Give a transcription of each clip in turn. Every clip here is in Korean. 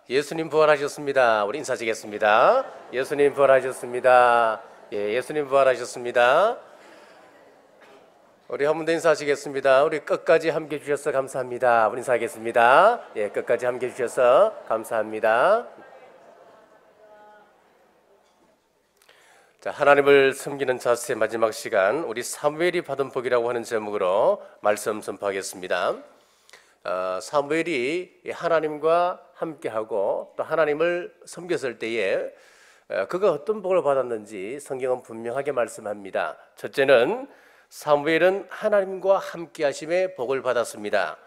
예수님 부활하셨습니다. 우리 인사드리겠습니다. 예수님 부활하셨습니다. 예수님 부활하셨습니다. 우리 한 번 더 인사하시겠습니다. 우리 끝까지 함께 해주셔서 감사합니다. 우리 인사하겠습니다. 끝까지 함께 해주셔서 감사합니다. 자, 하나님을 섬기는 자세 마지막 시간, 우리 사무엘이 받은 복이라고 하는 제목으로 말씀 선포하겠습니다. 사무엘이 하나님과 함께하고 또 하나님을 섬겼을 때에 그가 어떤 복을 받았는지 성경은 분명하게 말씀합니다. 첫째는 사무엘은 하나님과 함께하심의 복을 받았습니다.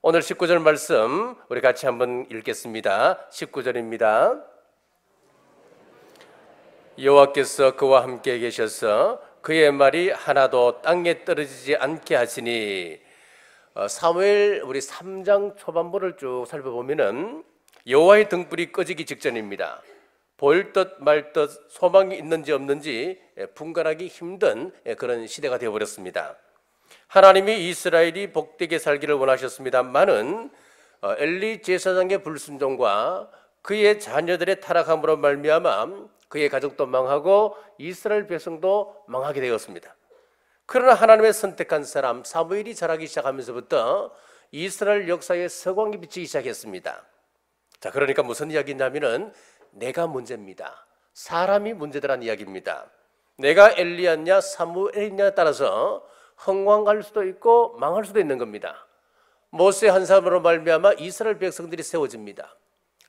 오늘 19절 말씀 우리 같이 한번 읽겠습니다. 19절입니다. 여호와께서 그와 함께 계셔서 그의 말이 하나도 땅에 떨어지지 않게 하시니. 사무엘 우리 3장 초반부를 쭉 살펴보면은 여호와의 등불이 꺼지기 직전입니다. 보일 듯 말 듯 소망이 있는지 없는지 분간하기 힘든 그런 시대가 되어버렸습니다. 하나님이 이스라엘이 복되게 살기를 원하셨습니다만은 엘리 제사장의 불순종과 그의 자녀들의 타락함으로 말미암아 그의 가족도 망하고 이스라엘 백성도 망하게 되었습니다. 그러나 하나님의 선택한 사람 사무엘이 자라기 시작하면서부터 이스라엘 역사에 서광이 비치기 시작했습니다. 자, 그러니까 무슨 이야기냐면은 내가 문제입니다. 사람이 문제더란 이야기입니다. 내가 엘리야냐 사무엘이냐에 따라서 흥왕할 수도 있고 망할 수도 있는 겁니다. 모세 한 사람으로 말미암아 이스라엘 백성들이 세워집니다.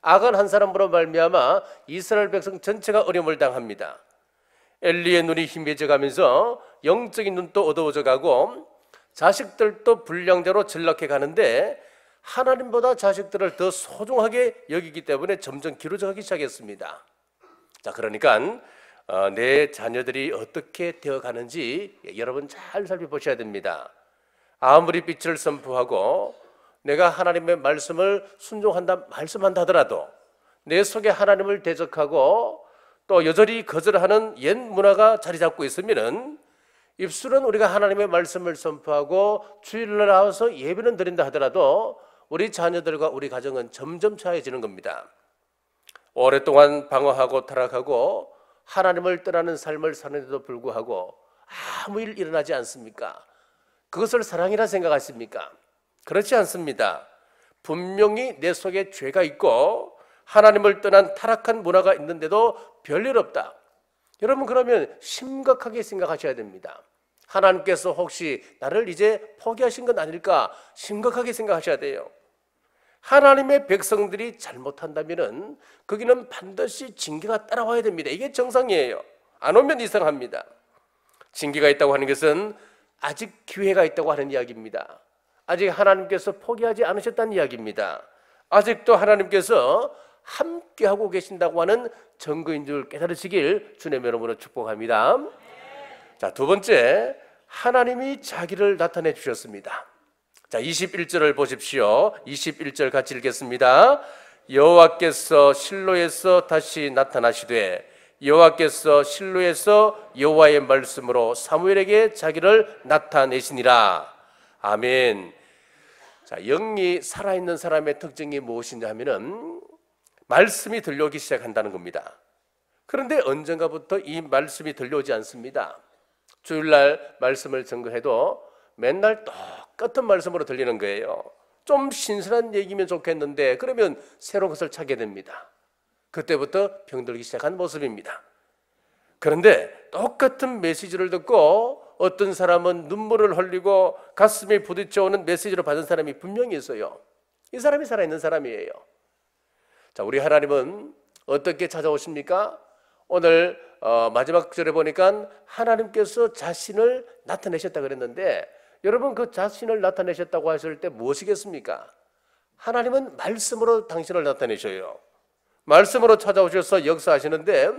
아간 한 사람으로 말미암아 이스라엘 백성 전체가 어려움을 당합니다. 엘리의 눈이 희미해져 가면서 영적인 눈도 어두워져 가고 자식들도 불량자로 전락해 가는데 하나님보다 자식들을 더 소중하게 여기기 때문에 점점 길어져 가기 시작했습니다. 자, 그러니까 내 자녀들이 어떻게 되어 가는지 여러분 잘 살펴보셔야 됩니다. 아무리 빛을 선포하고 내가 하나님의 말씀을 순종한다 말씀한다 하더라도 내 속에 하나님을 대적하고 또 여전히 거절하는 옛 문화가 자리 잡고 있으면은 입술은 우리가 하나님의 말씀을 선포하고 주일날 나와서 예배는 드린다 하더라도 우리 자녀들과 우리 가정은 점점 차이해지는 겁니다. 오랫동안 방황하고 타락하고 하나님을 떠나는 삶을 사는데도 불구하고 아무 일 일어나지 않습니까? 그것을 사랑이라 생각하십니까? 그렇지 않습니다. 분명히 내 속에 죄가 있고 하나님을 떠난 타락한 문화가 있는데도 별일 없다. 여러분, 그러면 심각하게 생각하셔야 됩니다. 하나님께서 혹시 나를 이제 포기하신 건 아닐까 심각하게 생각하셔야 돼요. 하나님의 백성들이 잘못한다면 거기는 반드시 징계가 따라와야 됩니다. 이게 정상이에요. 안 오면 이상합니다. 징계가 있다고 하는 것은 아직 기회가 있다고 하는 이야기입니다. 아직 하나님께서 포기하지 않으셨다는 이야기입니다. 아직도 하나님께서 함께하고 계신다고 하는 증거인 줄 깨달으시길 주님의 이름으로 축복합니다. 자, 두 번째, 하나님이 자기를 나타내 주셨습니다. 자, 21절을 보십시오. 21절 같이 읽겠습니다. 여호와께서 실로에서 다시 나타나시되 여호와께서 실로에서 여호와의 말씀으로 사무엘에게 자기를 나타내시니라. 아멘. 자, 영이 살아있는 사람의 특징이 무엇이냐 하면은 말씀이 들려오기 시작한다는 겁니다. 그런데 언젠가부터 이 말씀이 들려오지 않습니다. 주일날 말씀을 증거해도 맨날 똑같은 말씀으로 들리는 거예요. 좀 신선한 얘기면 좋겠는데 그러면 새로운 것을 찾게 됩니다. 그때부터 병들기 시작한 모습입니다. 그런데 똑같은 메시지를 듣고 어떤 사람은 눈물을 흘리고 가슴에 부딪혀오는 메시지를 받은 사람이 분명히 있어요. 이 사람이 살아있는 사람이에요. 자, 우리 하나님은 어떻게 찾아오십니까? 오늘 마지막 절에 보니까 하나님께서 자신을 나타내셨다 그랬는데 여러분, 그 자신을 나타내셨다고 하실 때 무엇이겠습니까? 하나님은 말씀으로 당신을 나타내셔요. 말씀으로 찾아오셔서 역사하시는데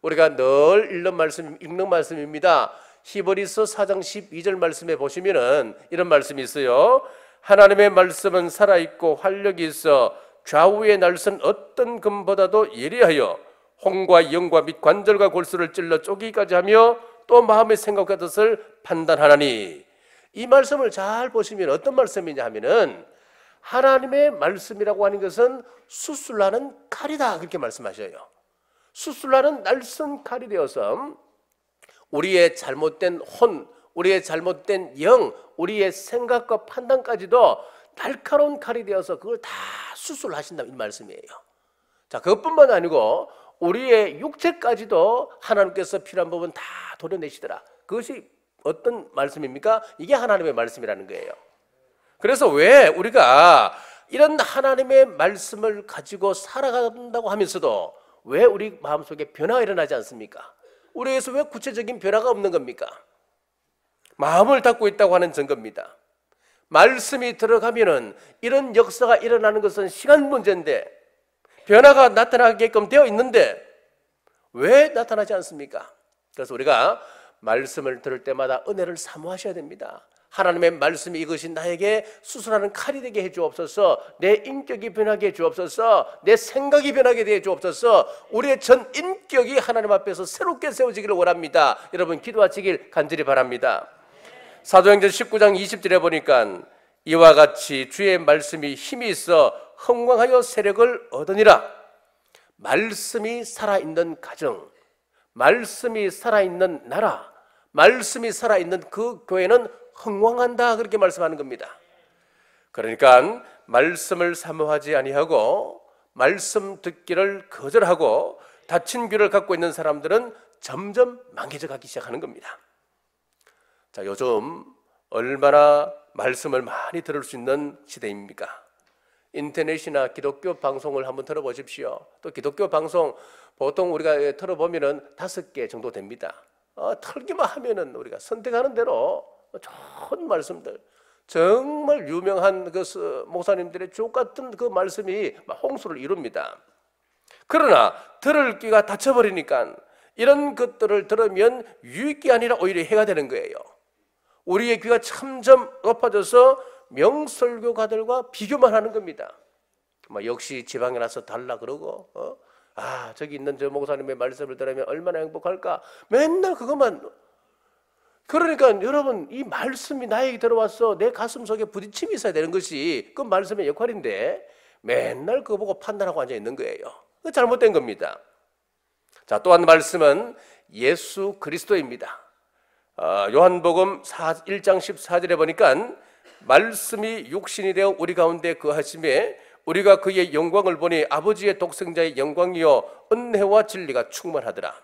우리가 늘 읽는 말씀입니다. 히브리서 4장 12절 말씀에 보시면은 이런 말씀이 있어요. 하나님의 말씀은 살아있고 활력이 있어 좌우의 날선 어떤 금보다도 예리하여 혼과 영과 및 관절과 골수를 찔러 쪼개기까지 하며 또 마음의 생각과 뜻을 판단하나니. 이 말씀을 잘 보시면 어떤 말씀이냐 하면은 하나님의 말씀이라고 하는 것은 수술나는 칼이다 그렇게 말씀하셔요. 수술나는 날선 칼이 되어서 우리의 잘못된 혼, 우리의 잘못된 영, 우리의 생각과 판단까지도 날카로운 칼이 되어서 그걸 다 수술하신다 이 말씀이에요. 자, 그것뿐만 아니고 우리의 육체까지도 하나님께서 필요한 부분 다 도려내시더라. 그것이 어떤 말씀입니까? 이게 하나님의 말씀이라는 거예요. 그래서 왜 우리가 이런 하나님의 말씀을 가지고 살아간다고 하면서도 왜 우리 마음속에 변화가 일어나지 않습니까? 우리에서 왜 구체적인 변화가 없는 겁니까? 마음을 닫고 있다고 하는 증거입니다. 말씀이 들어가면은 이런 역사가 일어나는 것은 시간 문제인데 변화가 나타나게끔 되어 있는데 왜 나타나지 않습니까? 그래서 우리가 말씀을 들을 때마다 은혜를 사모하셔야 됩니다. 하나님의 말씀이 이것이 나에게 수술하는 칼이 되게 해주옵소서, 내 인격이 변하게 해주옵소서, 내 생각이 변하게 해주옵소서, 우리의 전 인격이 하나님 앞에서 새롭게 세워지기를 원합니다. 여러분 기도하시길 간절히 바랍니다. 사도행전 19장 20절에 보니까 이와 같이 주의 말씀이 힘이 있어 흥왕하여 세력을 얻으니라. 말씀이 살아있는 가정, 말씀이 살아있는 나라, 말씀이 살아있는 그 교회는 흥왕한다 그렇게 말씀하는 겁니다. 그러니까 말씀을 사모하지 아니하고 말씀 듣기를 거절하고 닫힌 귀를 갖고 있는 사람들은 점점 망해져 가기 시작하는 겁니다. 자, 요즘 얼마나 말씀을 많이 들을 수 있는 시대입니까? 인터넷이나 기독교 방송을 한번 들어보십시오. 또 기독교 방송 보통 우리가 들어보면은 5개 정도 됩니다. 털기만 하면은 우리가 선택하는 대로 좋은 말씀들, 정말 유명한 그 목사님들의 주옥 같은 그 말씀이 홍수를 이룹니다. 그러나 들을 귀가 닫혀버리니까 이런 것들을 들으면 유익이 아니라 오히려 해가 되는 거예요. 우리의 귀가 점점 높아져서 명설교가들과 비교만 하는 겁니다. 역시 지방에 나서 달라 그러고 저기 있는 저 목사님의 말씀을 들으면 얼마나 행복할까, 맨날 그것만. 그러니까 여러분, 이 말씀이 나에게 들어와서 내 가슴 속에 부딪힘이 있어야 되는 것이 그 말씀의 역할인데 맨날 그거 보고 판단하고 앉아 있는 거예요. 그거 잘못된 겁니다. 자, 또한 말씀은 예수 그리스도입니다. 요한복음 1장 14절에 보니까 말씀이 육신이 되어 우리 가운데 거하심에 우리가 그의 영광을 보니 아버지의 독생자의 영광이요 은혜와 진리가 충만하더라.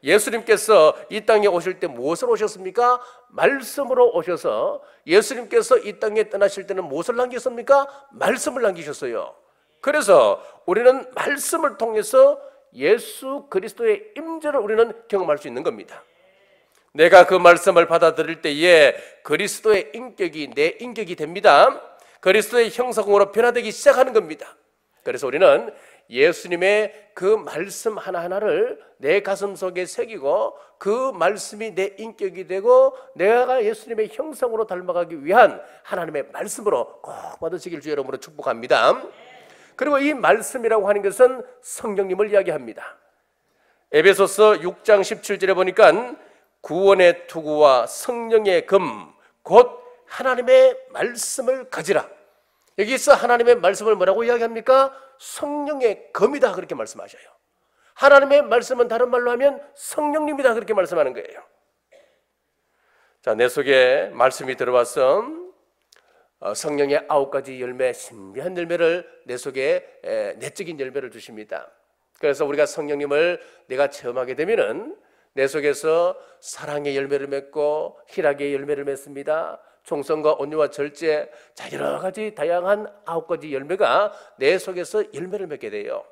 예수님께서 이 땅에 오실 때 무엇으로 오셨습니까? 말씀으로 오셔서 예수님께서 이 땅에 떠나실 때는 무엇을 남기셨습니까? 말씀을 남기셨어요. 그래서 우리는 말씀을 통해서 예수 그리스도의 임재를 우리는 경험할 수 있는 겁니다. 내가 그 말씀을 받아들일 때에 그리스도의 인격이 내 인격이 됩니다. 그리스도의 형상으로 변화되기 시작하는 겁니다. 그래서 우리는 예수님의 그 말씀 하나하나를 내 가슴 속에 새기고 그 말씀이 내 인격이 되고 내가 예수님의 형상으로 닮아가기 위한 하나님의 말씀으로 꼭 받으시길 주 여러분으로 축복합니다. 그리고 이 말씀이라고 하는 것은 성령님을 이야기합니다. 에베소서 6장 17절에 보니까 구원의 투구와 성령의 금 곧 하나님의 말씀을 가지라. 여기서 하나님의 말씀을 뭐라고 이야기합니까? 성령의 검이다 그렇게 말씀하셔요. 하나님의 말씀은 다른 말로 하면 성령님이다 그렇게 말씀하는 거예요. 자, 내 속에 말씀이 들어와서 성령의 9가지 열매, 신비한 열매를 내 속에 내적인 열매를 주십니다. 그래서 우리가 성령님을 내가 체험하게 되면은 내 속에서 사랑의 열매를 맺고 희락의 열매를 맺습니다. 충성과 온유와 절제, 자, 여러 가지 다양한 9가지 열매가 내 속에서 열매를 맺게 돼요.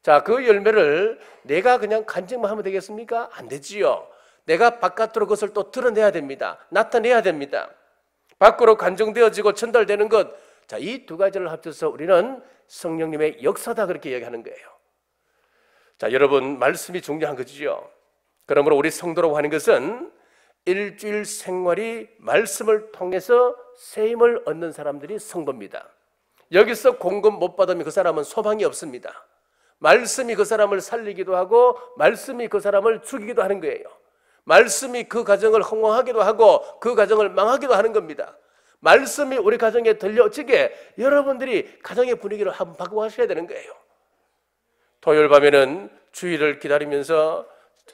자, 그 열매를 내가 그냥 간증만 하면 되겠습니까? 안 되지요. 내가 바깥으로 그것을 또 드러내야 됩니다. 나타내야 됩니다. 밖으로 간증되어지고 전달되는 것, 자, 이 2가지를 합쳐서 우리는 성령님의 역사다 그렇게 얘기하는 거예요. 자, 여러분, 말씀이 중요한 거지요. 그러므로 우리 성도라고 하는 것은 일주일 생활이 말씀을 통해서 세임을 얻는 사람들이 성도입니다. 여기서 공급 못 받으면 그 사람은 소망이 없습니다. 말씀이 그 사람을 살리기도 하고 말씀이 그 사람을 죽이기도 하는 거예요. 말씀이 그 가정을 흥왕하기도 하고 그 가정을 망하기도 하는 겁니다. 말씀이 우리 가정에 들려지게 여러분들이 가정의 분위기를 한번 바꿔가셔야 되는 거예요. 토요일 밤에는 주일을 기다리면서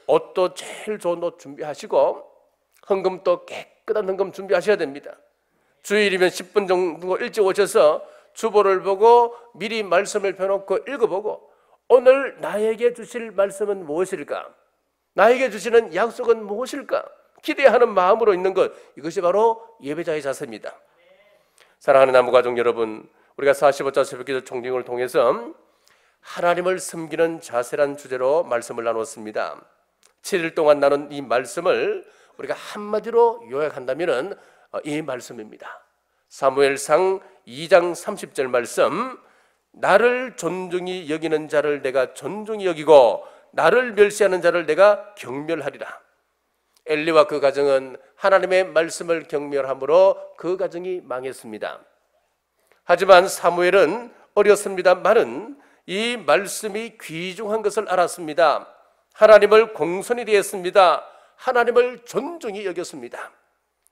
옷도 제일 좋은 옷 준비하시고 헌금도 깨끗한 헌금 준비하셔야 됩니다. 주일이면 10분 정도 일찍 오셔서 주보를 보고 미리 말씀을 펴놓고 읽어보고 오늘 나에게 주실 말씀은 무엇일까? 나에게 주시는 약속은 무엇일까? 기대하는 마음으로 있는 것, 이것이 바로 예배자의 자세입니다. 사랑하는 남부가족 여러분, 우리가 45자 새벽기도 총징을 통해서 하나님을 섬기는 자세란 주제로 말씀을 나눴습니다. 7일 동안 나눈 이 말씀을 우리가 한마디로 요약한다면 이 말씀입니다. 사무엘상 2장 30절 말씀, 나를 존중히 여기는 자를 내가 존중히 여기고 나를 멸시하는 자를 내가 경멸하리라. 엘리와 그 가정은 하나님의 말씀을 경멸함으로 그 가정이 망했습니다. 하지만 사무엘은 어렸습니다만은 이 말씀이 귀중한 것을 알았습니다. 하나님을 공손히 대했습니다. 하나님을 존중히 여겼습니다.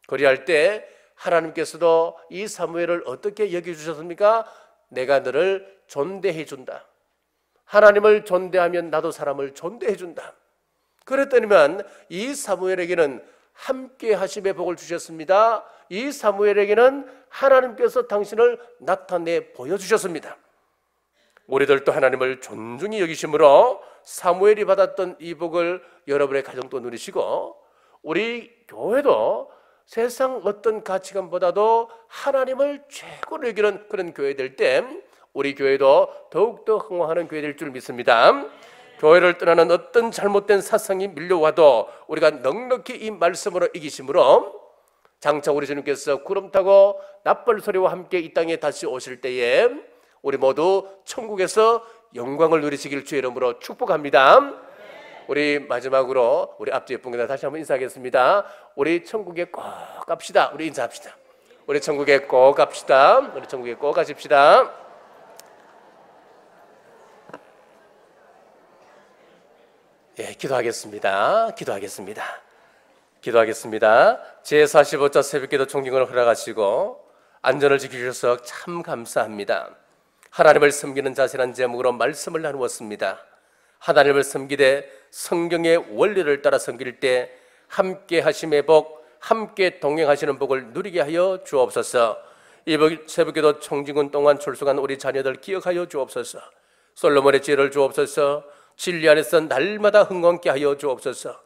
그리할 때 하나님께서도 이 사무엘을 어떻게 여겨주셨습니까? 내가 너를 존대해 준다. 하나님을 존대하면 나도 사람을 존대해 준다. 그랬더니만 이 사무엘에게는 함께 하심의 복을 주셨습니다. 이 사무엘에게는 하나님께서 당신을 나타내 보여주셨습니다. 우리들도 하나님을 존중히 여기심으로 사무엘이 받았던 이 복을 여러분의 가정도 누리시고 우리 교회도 세상 어떤 가치관보다도 하나님을 최고로 여기는 그런 교회 될 때 우리 교회도 더욱더 흥황하는 교회 될 줄 믿습니다. 교회를 떠나는 어떤 잘못된 사상이 밀려와도 우리가 넉넉히 이 말씀으로 이기심으로 장차 우리 주님께서 구름 타고 납발 소리와 함께 이 땅에 다시 오실 때에 우리 모두 천국에서 영광을 누리시길 주의 이름으로 축복합니다. 우리 마지막으로 우리 앞뒤에 분께서 다시 한번 인사하겠습니다. 우리 천국에 꼭 갑시다. 우리 인사합시다. 우리 천국에 꼭 갑시다. 우리 천국에 꼭 가십시다. 예, 기도하겠습니다. 제45차 새벽기도 총징을 허락하시고 안전을 지키셔서 참 감사합니다. 하나님을 섬기는 자세란 제목으로 말씀을 나누었습니다. 하나님을 섬기되 성경의 원리를 따라 섬길 때 함께 하심의 복, 함께 동행하시는 복을 누리게 하여 주옵소서. 이번 새벽기도 총징은 동안 출석한 우리 자녀들 기억하여 주옵소서. 솔로몬의 지혜를 주옵소서. 진리 안에서 날마다 흥왕케 하여 주옵소서.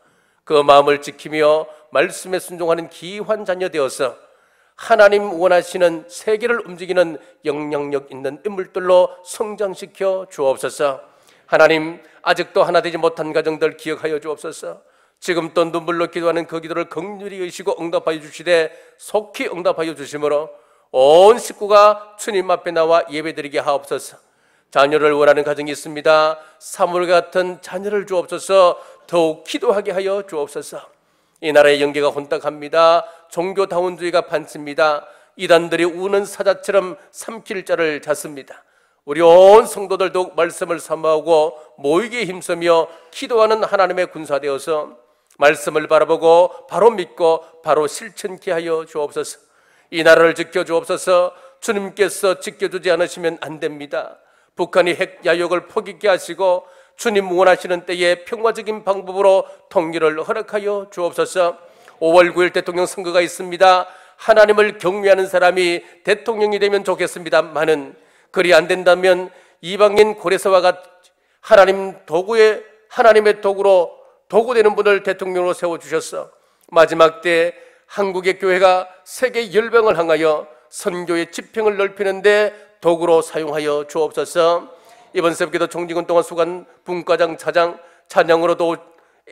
그 마음을 지키며 말씀에 순종하는 귀한 자녀 되어서 하나님 원하시는 세계를 움직이는 영향력 있는 인물들로 성장시켜 주옵소서. 하나님, 아직도 하나 되지 못한 가정들 기억하여 주옵소서. 지금 또 눈물로 기도하는 그 기도를 긍휼히 여기시고 응답하여 주시되 속히 응답하여 주심으로 온 식구가 주님 앞에 나와 예배드리게 하옵소서. 자녀를 원하는 가정이 있습니다. 사물 같은 자녀를 주옵소서. 더욱 기도하게 하여 주옵소서. 이 나라의 영계가 혼탁합니다. 종교다운주의가 판칩니다. 이단들이 우는 사자처럼 삼킬 자를 잡습니다. 우리 온 성도들 더욱 말씀을 사모하고 모이게 힘쓰며 기도하는 하나님의 군사 되어서 말씀을 바라보고 바로 믿고 바로 실천케 하여 주옵소서. 이 나라를 지켜주옵소서. 주님께서 지켜주지 않으시면 안 됩니다. 북한이 핵 야욕을 포기케 하시고 주님 원하시는 때에 평화적인 방법으로 통일을 허락하여 주옵소서. 5월 9일 대통령 선거가 있습니다. 하나님을 경외하는 사람이 대통령이 되면 좋겠습니다만은 그리 안 된다면 이방인 고레스와 같이 하나님의 도구로 도구되는 분을 대통령으로 세워주셨어. 마지막 때 한국의 교회가 세계 열방을 향하여 선교의 지평을 넓히는데 도구로 사용하여 주옵소서. 이번 새벽기도 총징은 동안 수간 분과장 차장 찬양으로도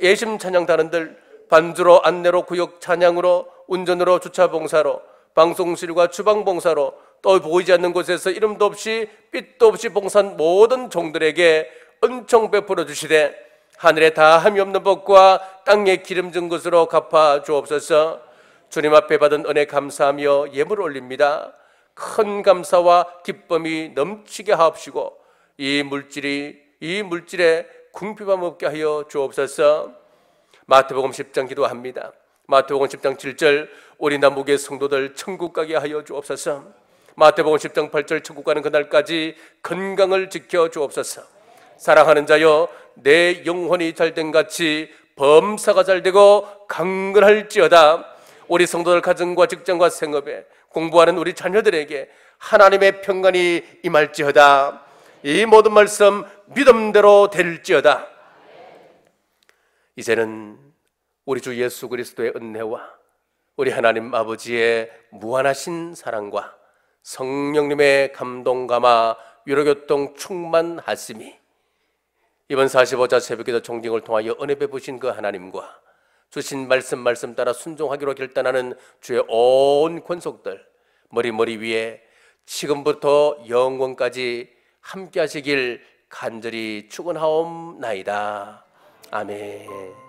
예심 찬양단원들 반주로 안내로 구역 찬양으로 운전으로 주차 봉사로 방송실과 주방 봉사로 또 보이지 않는 곳에서 이름도 없이 빛도 없이 봉사한 모든 종들에게 은총 베풀어 주시되 하늘에 다함이 없는 복과 땅에 기름진 것으로 갚아 주옵소서. 주님 앞에 받은 은혜 감사하며 예물을 올립니다. 큰 감사와 기쁨이 넘치게 하옵시고 이 물질에 궁핍함 없게 하여 주옵소서. 마태복음 10장 기도합니다. 마태복음 10장 7절 우리 남북의 성도들 천국 가게 하여 주옵소서. 마태복음 10장 8절 천국 가는 그날까지 건강을 지켜 주옵소서. 사랑하는 자여, 내 영혼이 잘된 같이 범사가 잘되고 강건할지어다. 우리 성도들 가정과 직장과 생업에 공부하는 우리 자녀들에게 하나님의 평강이 임할지어다. 이 모든 말씀 믿음대로 될지어다. 이제는 우리 주 예수 그리스도의 은혜와 우리 하나님 아버지의 무한하신 사랑과 성령님의 감동 감화 위로교통 충만하심이 이번 45자 새벽기도 총징을 통하여 은혜 베푸신 그 하나님과 주신 말씀 따라 순종하기로 결단하는 주의 온 권속들 머리 위에 지금부터 영원까지 함께 하시길 간절히 축원하옵나이다. 아멘.